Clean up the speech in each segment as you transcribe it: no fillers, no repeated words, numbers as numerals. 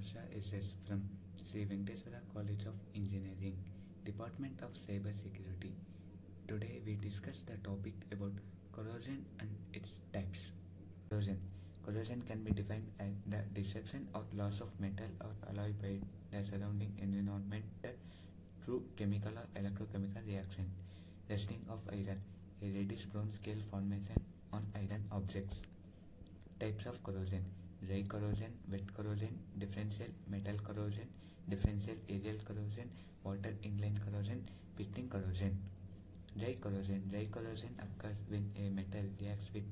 Harsha SS from Sri Venkateswara College of Engineering, Department of Cyber Security. Today we discuss the topic about corrosion and its types. Corrosion. Corrosion can be defined as the destruction or loss of metal or alloy by the surrounding environment through chemical or electrochemical reaction. Rusting of iron, a reddish brown scale formation on iron objects. Types of corrosion: dry corrosion, wet corrosion, differential metal corrosion, differential aerial corrosion, water inclined corrosion, pitting corrosion. Dry corrosion. Dry corrosion occurs when a metal reacts with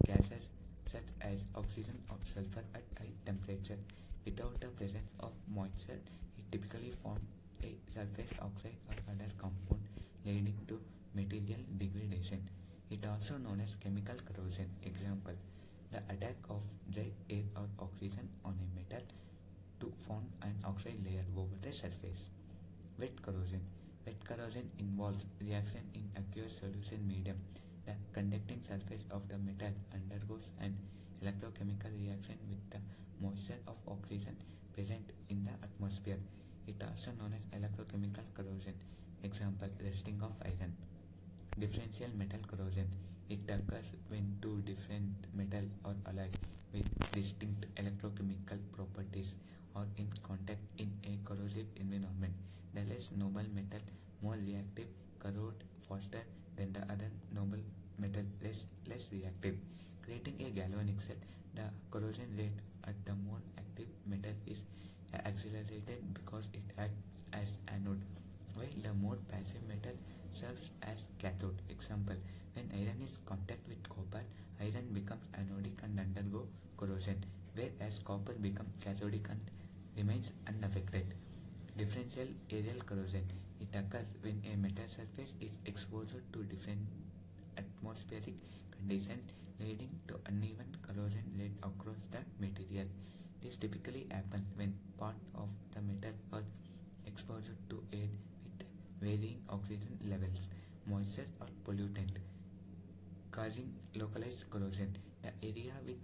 gases such as oxygen or sulfur at high temperature without the presence of moisture. It typically forms a surface oxide or other compound leading to material degradation. It also known as chemical corrosion. Example: the attack of dry air or oxygen on a metal to form an oxide layer over the surface. Wet corrosion. Wet corrosion involves reaction in aqueous solution medium. The conducting surface of the metal undergoes an electrochemical reaction with the moisture of oxygen present in the atmosphere. It also known as electrochemical corrosion. Example: rusting of iron. Differential metal corrosion. It occurs when two different metal or alloy with distinct electrochemical properties are in contact in a corrosive environment. The less noble metal, more reactive, corrode faster than the other noble metal, less reactive, creating a galvanic cell. The corrosion rate at the more active metal is accelerated because it acts as anode, while the more passive metal serves as cathode. Example: when iron is contact with copper, iron becomes anodic and undergo corrosion, whereas copper becomes cathodic and remains unaffected. Differential aerial corrosion. It occurs when a metal surface is exposed to different atmospheric conditions, leading to uneven corrosion rate across the material. This typically happens when part of the metal are exposed to air with varying oxygen levels, moisture or pollutant, causing localized corrosion. The area with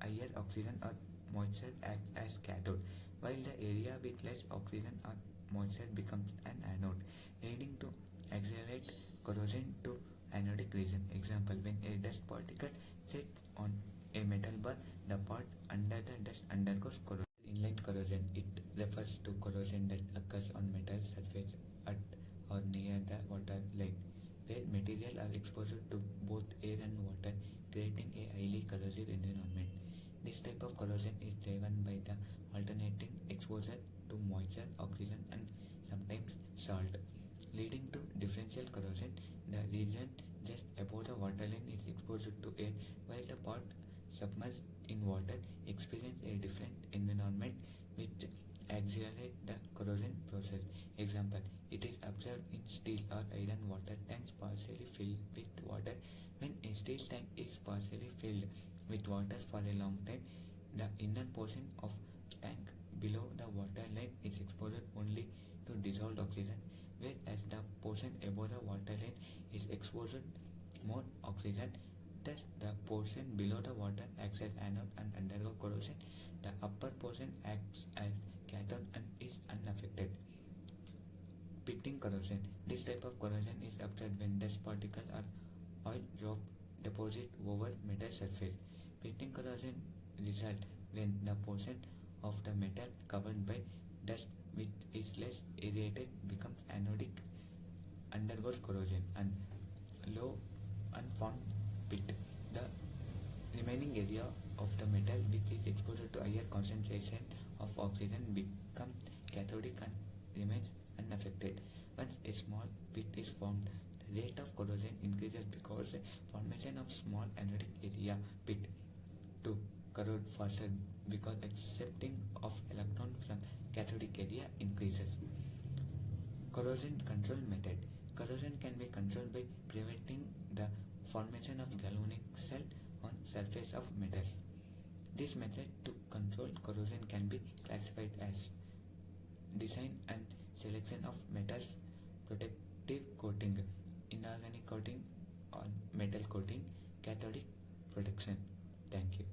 higher oxygen or moisture acts as cathode, while the area with less oxygen or moisture becomes an anode, leading to accelerate corrosion to anodic region. Example: when a dust particle sits on a metal bar, the part under the dust undergoes corrosion. Inline corrosion. It refers to corrosion that occurs on metal surface at or near the water line, where material are exposed to both air and water, creating a highly corrosive environment. This type of corrosion is driven by the alternating exposure to moisture, oxygen, and sometimes salt, leading to differential corrosion. The region just above the waterline is exposed to air, while the part submerged in water experiences a different environment which accelerates the corrosion process. Example: it is observed in steel or iron water tanks partially filled with water. When a steel tank is partially filled with water for a long time, the inner portion of tank below the water line is exposed only to dissolved oxygen, whereas the portion above the water line is exposed more oxygen. Thus, the portion below the water acts as anode and undergo corrosion. The upper portion acts as cathode and is unaffected. Pitting corrosion. This type of corrosion is observed when dust particle or oil drop deposit over metal surface. Pitting corrosion results when the portion of the metal covered by dust which is less aerated becomes anodic, undergoes corrosion, and low unformed pit. The remaining area of the metal which is exposed to higher concentration of oxygen becomes cathodic and remains unaffected. Once a small pit is formed, the rate of corrosion increases because formation of small anodic area pit to corrode faster because accepting of electron from cathodic area increases. Corrosion control method. Corrosion can be controlled by preventing the formation of galvanic cell on surface of metals. This method to control corrosion can be classified as design and selection of metals, protective coating, inorganic coating or metal coating, cathodic protection. Thank you.